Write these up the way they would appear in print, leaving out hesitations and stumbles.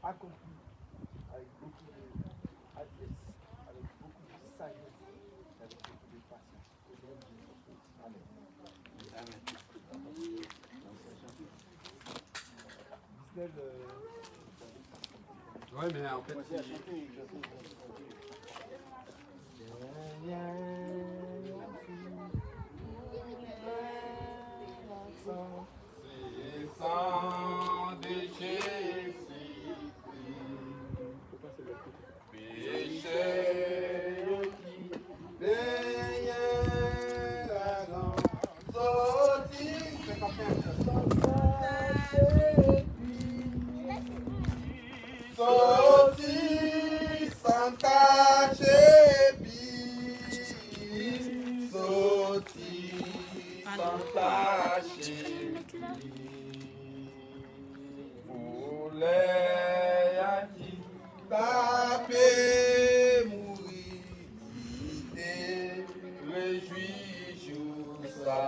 accompli avec beaucoup d'adresse, avec beaucoup de sagesse, avec beaucoup de patience. Amen. Amen. Ouais, mais en fait, c'est sang de Jésus, péché qui payera sorti, sorti sans tache et puis sorti sans tache et voulait à qui taper mourir et réjouir jour ça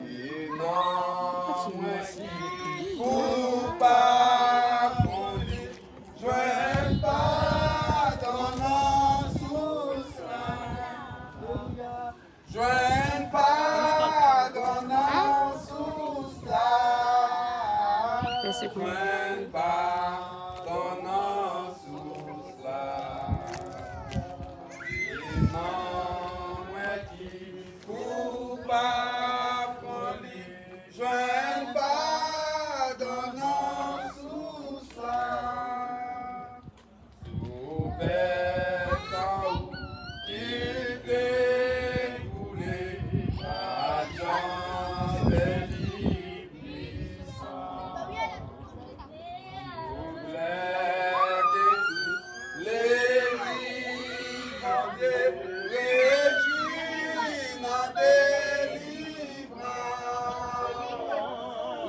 et non moi qui pas qu'on lui joigne pas dans nos soucis joigne pas dans nos soucis joigne pas dans nos soucis et non moi qui pas qu'on lui joigne pas dans nos soucis soupère sans qui découlé l'argent des puissants soupère que tous les vivants réjouis dans délivrance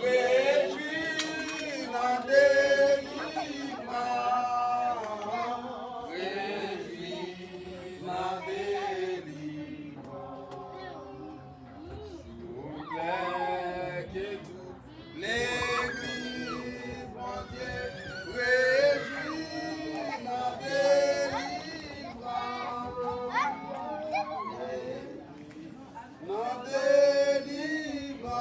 réjouis dans délivrance réjouis dans délivrance que tous les vivants réjouis dans délivrance dans délivrance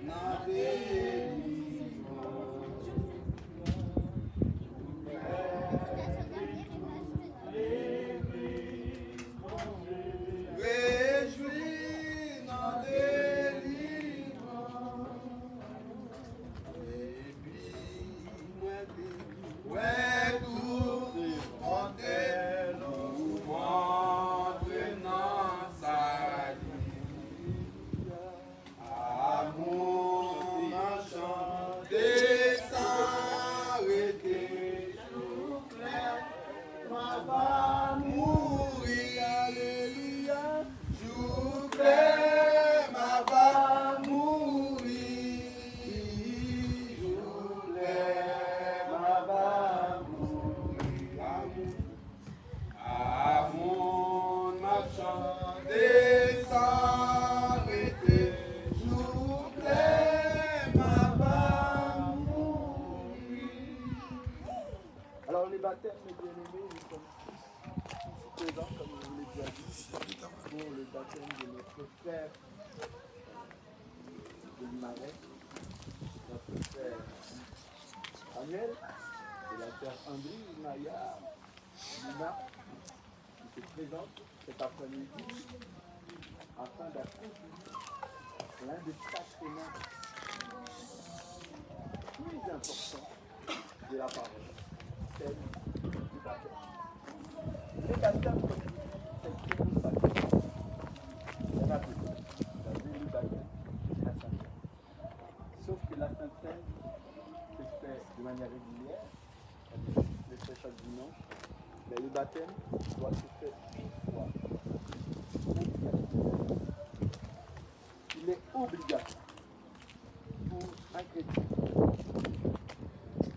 dans réjouis dans délivrance et puis ouais tout monter nous montre dans sa vie amour marchand s'arrêter ma va mourir alléluia jour clair ma va mourir jour clair ma va mourir amour marchand s'arrêter jour clair ma va mourir. Alors les baptêmes, mes bien-aimés, nous sommes tous présents, comme je vous l'ai déjà dit, pour le baptême de notre frère de Marais, notre frère Daniel, de la sœur André, Maya, Lina, qui se présente cet après-midi afin d'accomplir l'un des sacrements plus importants de la parole, celle du baptême. Le baptême, comme je dis, c'est le très beau sacrement. Il y en a deux. Vous avez le baptême et la Sainte Seine. Sauf que la Sainte Seine se fait de manière régulière, on le fait chaque dimanche, mais le baptême doit se faire une fois. Il est obligatoire pour un chrétien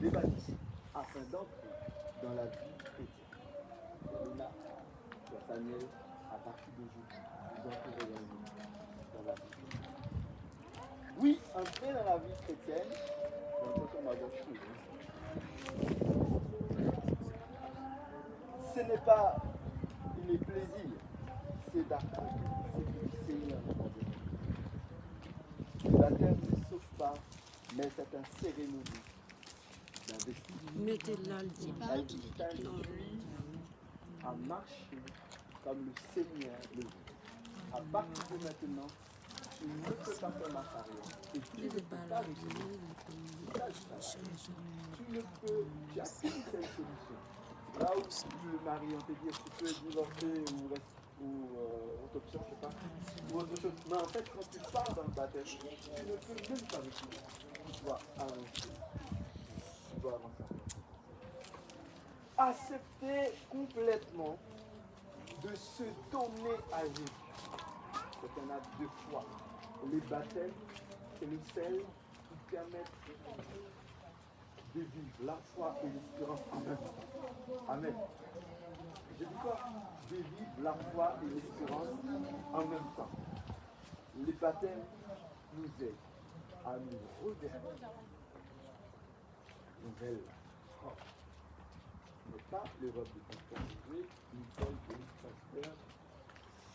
de baptiser afin d'entrer dans la vie chrétienne. Et là, Daniel, à partir d'aujourd'hui, vous entrerez dans le monde. Oui, entrer dans la vie chrétienne, ce n'est pas les plaisirs, c'est d'accueillir, c'est du Seigneur dans ta vie. Le baptême ne sauve pas, mais c'est un cérémonie d'investissement. Elle t'induit à marcher comme le Seigneur le veut. À partir de maintenant, tu ne peux pas faire marche arrière. Et tu ne peux pas reculer. Tu ne peux, tu as qu'une seule solution. Là où le mari, on te dit, tu peux divorcer ou autre option, je sais pas, ou autre chose. Mais en fait, quand tu pars dans le baptême, tu ne peux même pas reculer. Tu dois avancer. Tu dois avancer. Accepter complètement de se donner à Jésus. C'est un acte de foi. Les baptêmes, c'est le sel qui permet de vivre la foi et l'espérance en même temps. Amen. Je dis quoi? De vivre la foi et l'espérance en même temps. Les baptêmes nous aident à nous revêtir nouvelle robe. Ce n'est pas les robes de conformité, une seule de pasteur,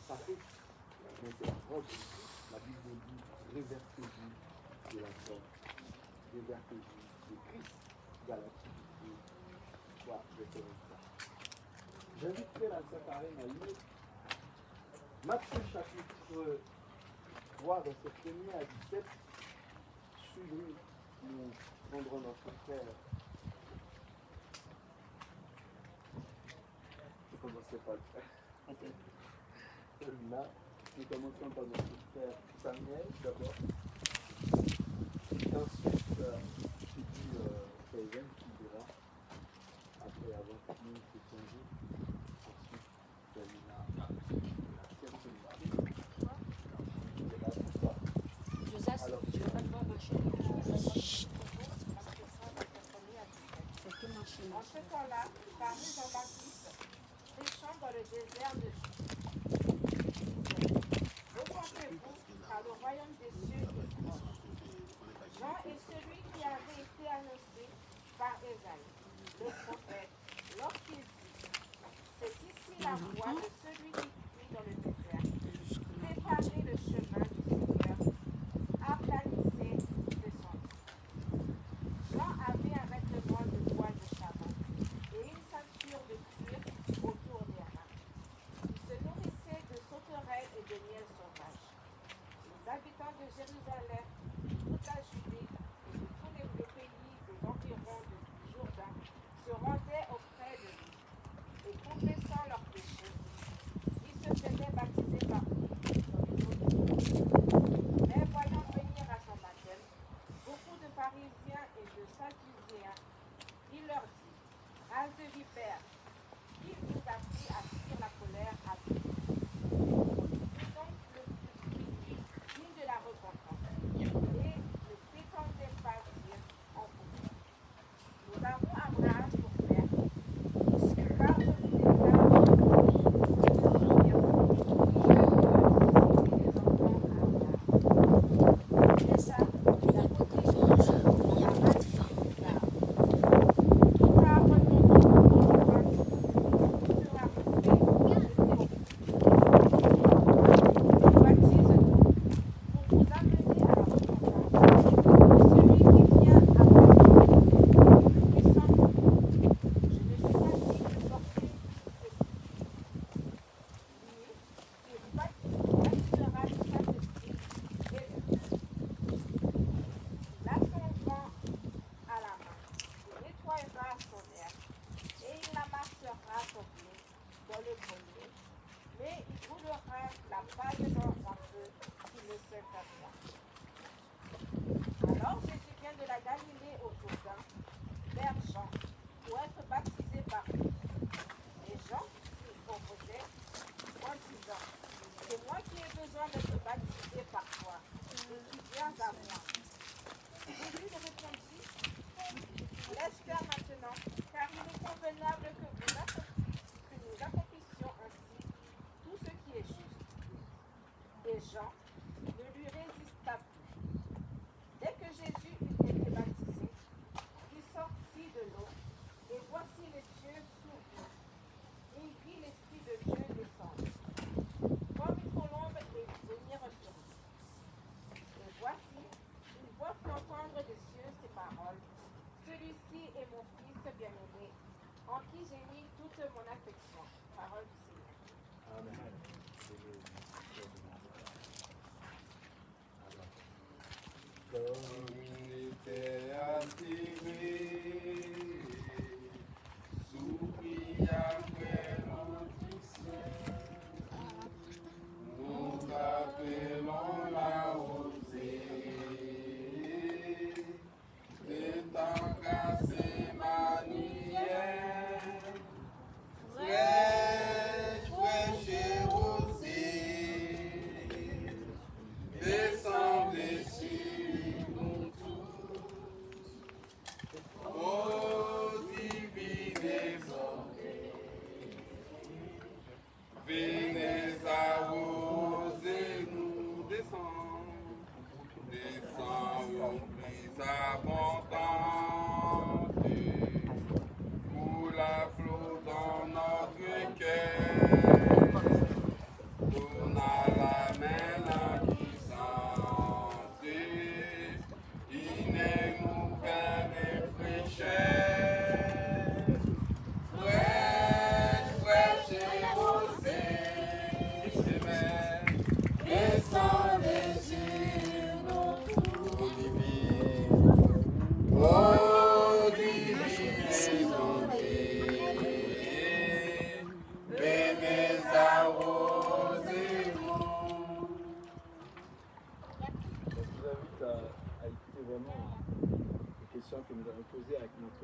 ça fait. Mais c'est la robe. La Bible dit revêtez-vous de la forme, revêtez-vous de Christ. Galatie 3, verset 23. J'inviterai la sœur Karen à lire Matthieu chapitre 3, verset 1er à 17. Suivez, nous prendrons notre frère. Je ne commencerai pas le faire. Là, nous commençons par notre frère Samuel d'abord. Et ensuite, j'ai dit Kevin qui dira, après avoir fini ce 15 jours. Ensuite, Selina, la Joseph, alors, je ne vais pas te voir marcher. En ce temps-là, parut Jean-Baptiste, prêchant dans le désert de repentez-vous, car le royaume des cieux est proche. Jean est celui qui avait été annoncé par Ésaïe, le prophète, lorsqu'il dit, c'est ici la voix de celui qui crie dans le désert. Préparez le chemin du Seigneur, aplanissez ses sentiers. Jean avait un vêtement de voile de Shabbat et une ceinture de cuir autour des reins. Il se nourrissait de sauterelles et de miel sauvage. Les habitants de Jérusalem, de toute la Judée et de tous les pays des environs du Jourdain se rendaient auprès de lui et confessant leurs péchés, ils se faisaient baptiser par lui dans les eaux de Jourdain. Mais voyant venir à son baptême beaucoup de pharisiens et de sadducéens, il leur dit, race de vipères, qui vous a pris à fuir la colère à vous? C'est donc le fruit digne de la repentance. Et ne prétendez pas dire en vous. Nous avons Abraham pour père. Par ce c'est ça, la Alors Jésus vient de la Galilée au Jourdain, vers Jean, pour être baptisé par lui. Et Jean s'y opposait en disant, c'est moi qui ai besoin d'être baptisé par toi, et tu viens à moi. Jésus lui répondit, laisse faire maintenant, car il est convenable que nous accomplissions ainsi tout ce qui est juste. Et Jean ne lui résista plus.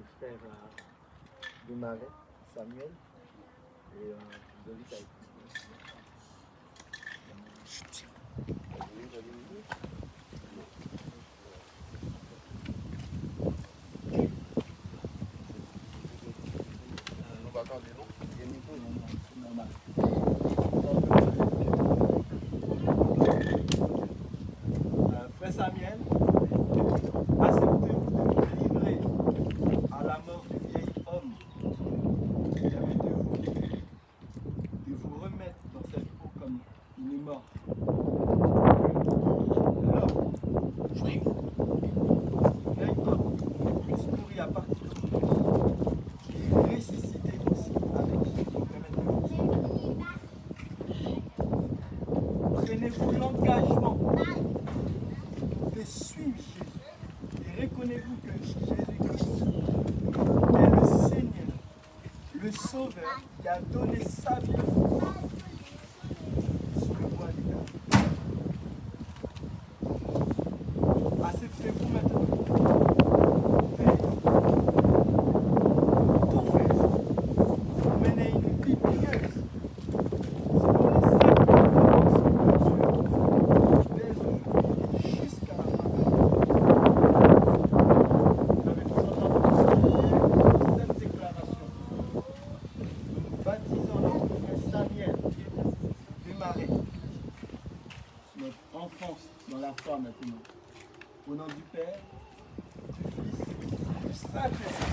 notre frère Desmarais, Samuel, et Dominique a été. On va attendre, non? Normal. Frère Samuel, acceptez-vous de vous livrer à la mort du vieil homme qui avait de vous remettre dans cette eau comme il est mort. L'homme, vieil homme, plus nourri à partir de vous, qui est ressuscité aussi avec Jésus. Prenez-vous l'engagement de suivre Jésus et reconnaissez-vous que Jésus-Christ est le Seigneur, le Sauveur qui a donné sa vie sur le bois des gars. Acceptez-vous maintenant tout faire pour mener une vie pieuse selon les saints dès aujourd'hui jusqu'à la fin de la vie. Vous avez tous entendu cette déclaration. Nous baptisons notre frère Samuel Desmarais, notre enfance dans la foi maintenant. Au nom du Père, du Fils, du Saint-Esprit.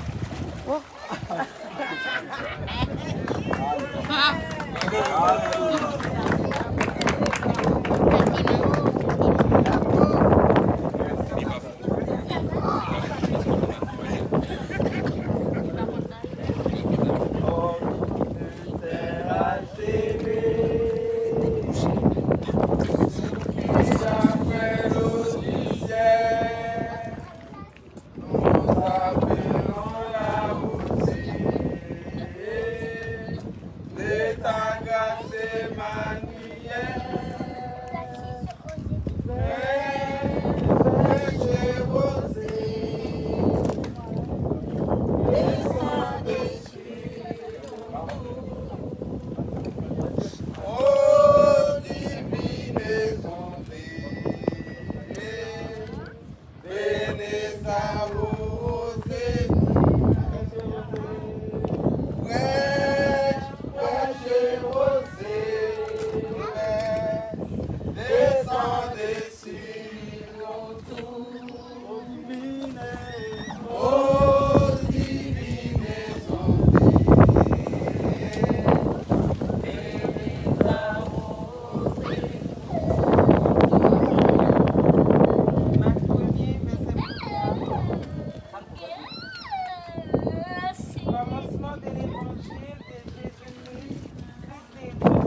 Commencement de l'évangile de Jésus-Christ, Christ des Dieux,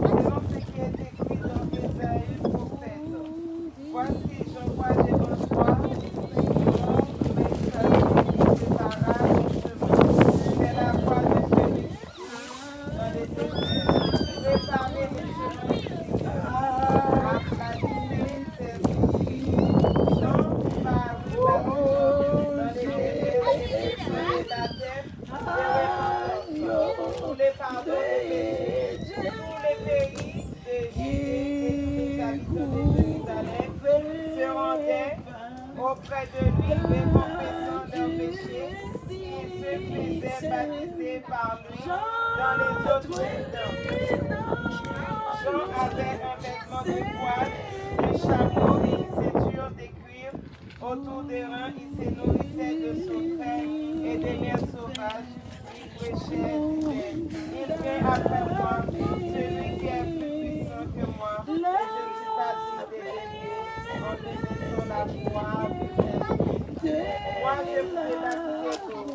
selon ce qui est écrit dans Ésaïe prophète. Voici, j'envoie devant toi mon messager qui séparera ton chemin. C'est la voie de celui dans les déserts. Préparez les chemins du Seigneur. Aplanissez ses routes. Jean parut dans les déserts et les la tête. Tous les pardons de péché, tous les pays de Judée et tous les habitants de Jérusalem se rendaient auprès de lui et confessant leurs péchés, ils se faisaient baptiser par lui dans les eaux de Jourdain. Jean avait un vêtement de poil, un chapeau et une ceinture de cuir autour des reins. Il se nourrissait de sauterelles et des mers sauvages. Il prêchait, disait, il vient après moi, celui qui est plus puissant que moi, et je ne suis pas digne de l'aimer, en bénissant la foi. Moi, je vous ai baptisé d'eau,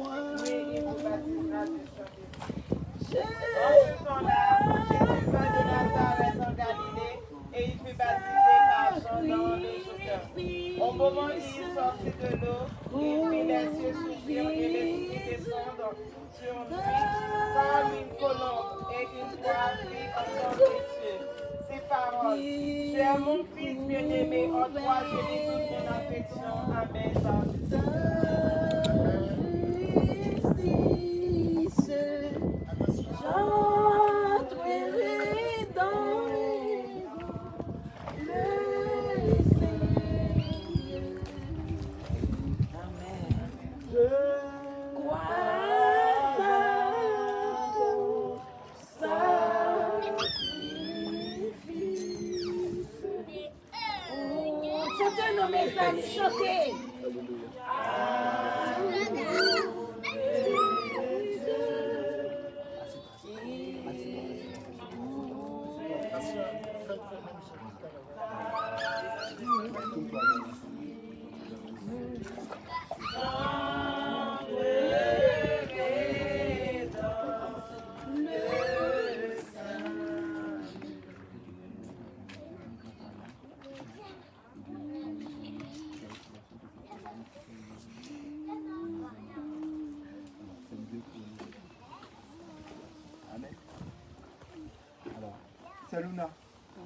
mais il vous baptisera de Saint-Esprit. En ce temps-là, Jésus vint de Nazareth en Galilée, et il fut baptisé par Jean dans le Jourdain. Au moment où il sortit de l'eau, il vit les cieux s'ouvrir et l'Esprit descendre sur lui comme une colombe, et une voix fit entendre des cieux ces paroles. Tu es mon fils bien-aimé, en toi j'ai mis toute mon affection. Amen. mes âmes choquées. Amen. Alors, Saluna,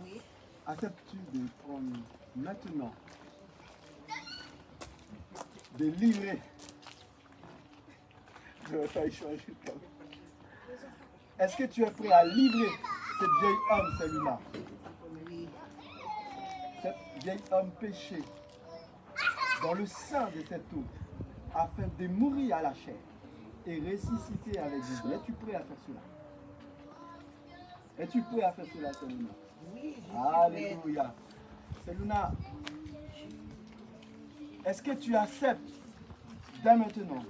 Oui. acceptes-tu de prendre maintenant de livrer je vais pas échanger le câble. Est-ce que tu es prêt à livrer cette vieille homme, Saluna? Oui. Cette vieille homme péché dans le sein de cette eau afin de mourir à la chair et ressusciter avec Jésus. Es-tu prêt à faire cela? Es-tu prêt à faire cela, Saluna? Oui, Alléluia. Saluna, est-ce que tu acceptes dès maintenant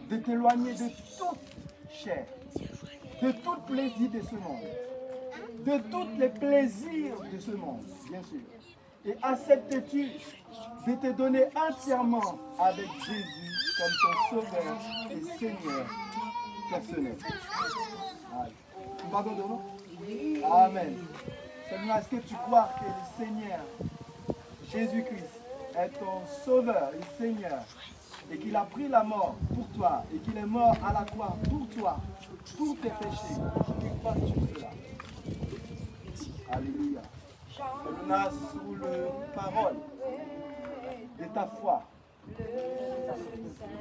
de t'éloigner de toute chair, de tout plaisir de ce monde, de tous les plaisirs de ce monde, bien sûr. Et acceptes-tu de te donner entièrement avec Jésus comme ton sauveur et Seigneur personnel? Tu pardonnes, non? Amen. Seigneur, est-ce que tu crois que le Seigneur Jésus-Christ est ton sauveur et Seigneur et qu'il a pris la mort pour toi et qu'il est mort à la croix pour toi, pour tes péchés? Tu crois sur cela? Alléluia. Seigneur, sous le parole de ta foi,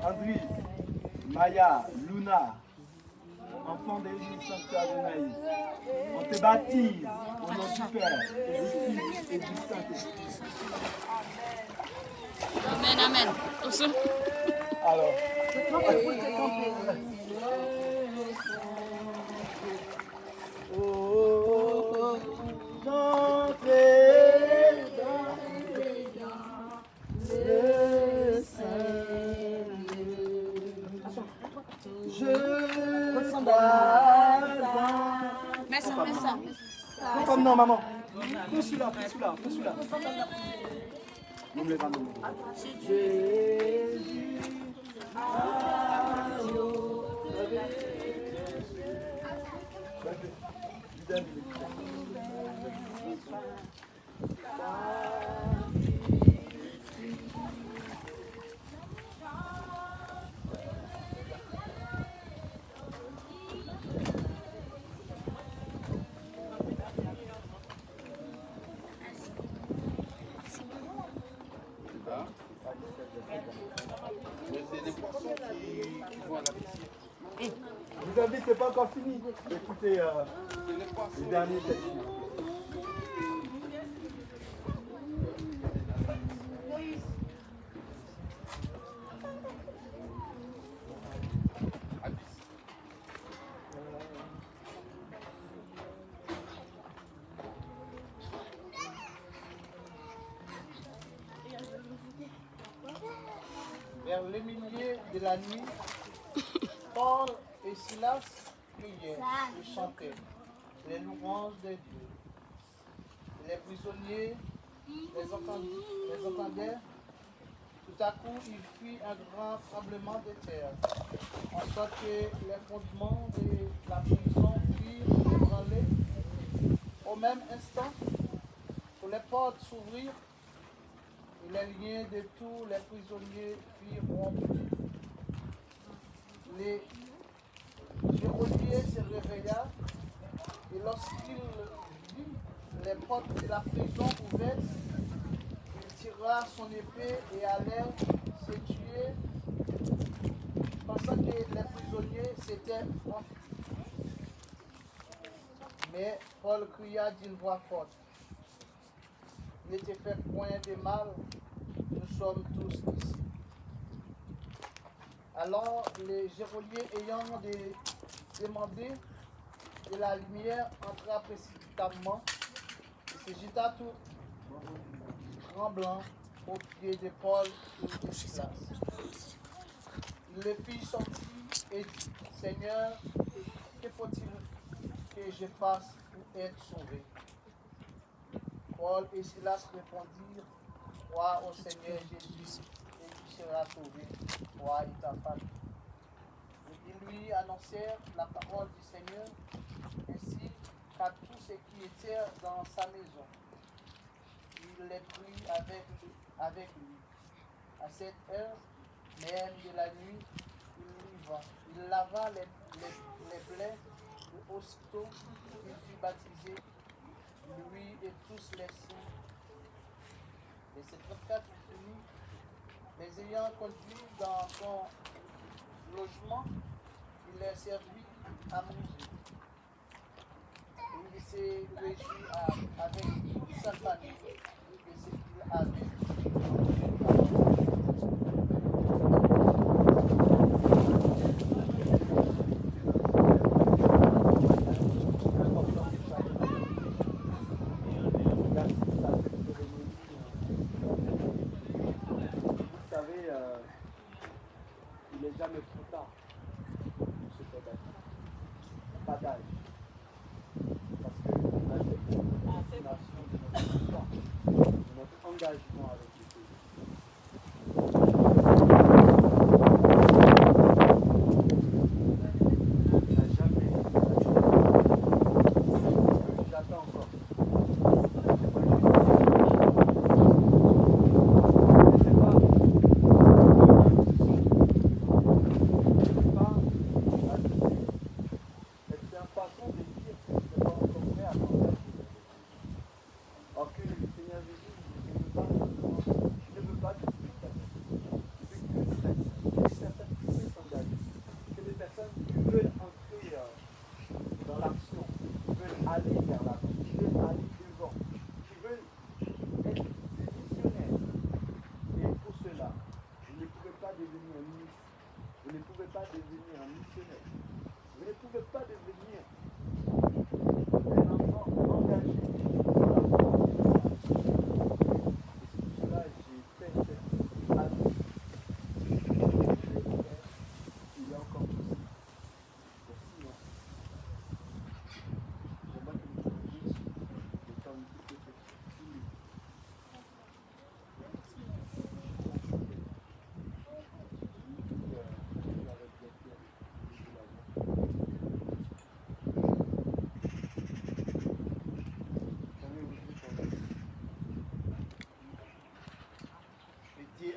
André, Maya, Luna, enfant de l'Église Sanctuaire de Naïs, on te baptise au nom du Père et du Fils et du Saint-Esprit. Amen, amen. Alors, oh, j'entrerai dans le Seigneur. Je Mets ça. non, comme non, maman. Prends celui-là, prends celui-là, prends celui-là. Nous me levons, nous me levons. Jésus, Mais c'est des poissons qui vont à la piscine. vous avez dit que c'est pas encore fini. Écoutez, le dernier texte. Vers le milieu de la nuit, Paul et Silas priaient et chantaient les louanges de Dieu. Les prisonniers les entendaient. Tout à coup, il fit un grand tremblement de terre, en sorte que les fondements de la prison firent ébranler. Au même instant, où les portes s'ouvrirent, et les liens de tous les prisonniers firent rompre. Les geôlier se réveilla et lorsqu'il vit les portes de la prison ouvertes, il tira son épée et allait se tuer, pensant que les prisonniers s'étaient enfuis. Mais Paul cria d'une voix forte: ne te fais point de mal, nous sommes tous ici. Alors les geôliers ayant demandé de la lumière entra précipitamment et se jeta tout tremblant aux pieds de Paul et de Silas. Le fit sortir et dit, Seigneur, que faut-il que je fasse pour être sauvé? Paul et Silas répondirent, crois au Seigneur Jésus et tu seras sauvé, toi et ta famille. Et ils lui annoncèrent la parole du Seigneur, ainsi qu'à tous ceux qui étaient dans sa maison. Il les prit avec lui. À cette heure même de la nuit, il lava les plaies et aussitôt il fut baptisé, lui et tous les saints. Verset 34 finit. Les ayant conduits dans son logement, il les servit à manger. Et il s'est réjoui avec toute sa famille de ce qu'il avait. Il n'est jamais trop tard pour se faire baptiser. Pas d'âge. Parce que l'âge est une destination de notre histoire, de notre engagement avec le pays. Il n'a jamais. J'attends encore.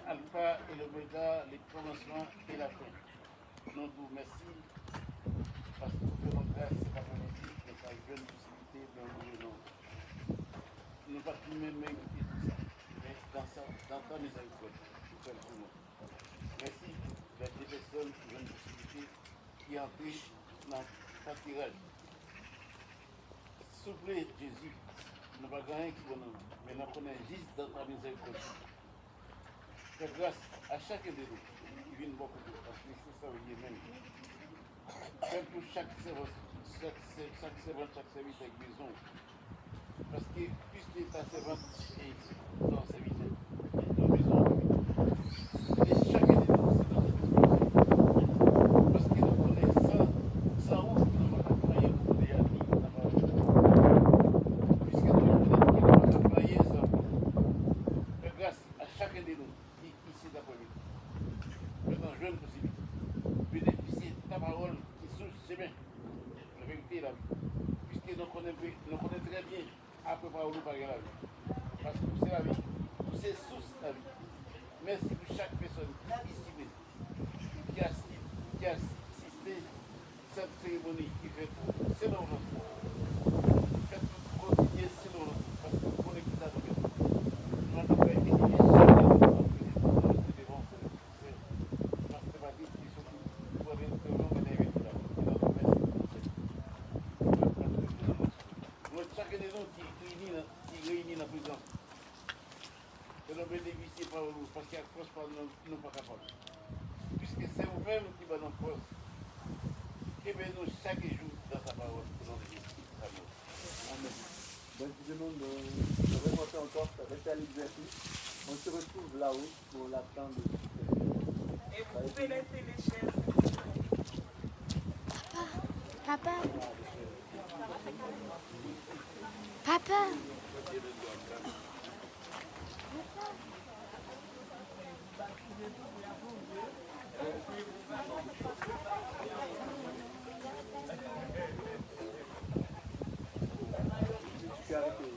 Alpha et l'Oméga, les commencements et la fin. Nous vous remercions parce que vous faites notre grâce cet après-midi et par une jeune possibilité de nous nom. Nous ne pouvons pas même écouter tout ça, mais dans ta miséricorde, tout le monde. Merci d'être des personnes qui ont une possibilité qui entrent dans ta tirage. S'il vous plaît, Jésus, nous ne pouvons pas gagner qui nous, mais nous connaissons juste dans ta miséricorde. Fais grâce à chacun de nous qui vient beaucoup de parce que c'est ça oui même. Fais pour chaque servant, chaque serviteur avec besoin. Parce que puisque ta servante est dans sa vie, elle a besoin de lui. Et chacun de nous, c'est dans notre besoin. Parce que nous connaissons sans honte que nous ne pouvons pas travailler pour les amis. Puisque nous connaissons que nous ne pouvons pas travailler sans. Fais grâce à chacun de nous. Ici d'après-midi. Maintenant, jeune possibilité. Bénéficier de ta parole qui souche, c'est bien. La vérité est la vie. Puisque nous connaissons très bien après par où nous parlons la vie. Parce que c'est la vie. C'est source la vie. Merci pour chaque personne ici qui a assisté cette cérémonie qui fait c'est dans notre faites continuer c'est dans notre parce que vous connaissez ça de bien. Nous n'avons pas été chacun de nous qui réunit dans la prison. Que nous bénéficions par vous, parce qu'il y a force par nous, nous pas capables. Puisque c'est vous-même qui va nous force. Et bien nous chaque jour dans sa parole pour nous dire. Amen. Donc je demande de remonter encore, rester à l'exercice. On se retrouve là-haut pour l'attendre. Et vous pouvez laisser les chaises. Papa. Papa. Je suis arrêté.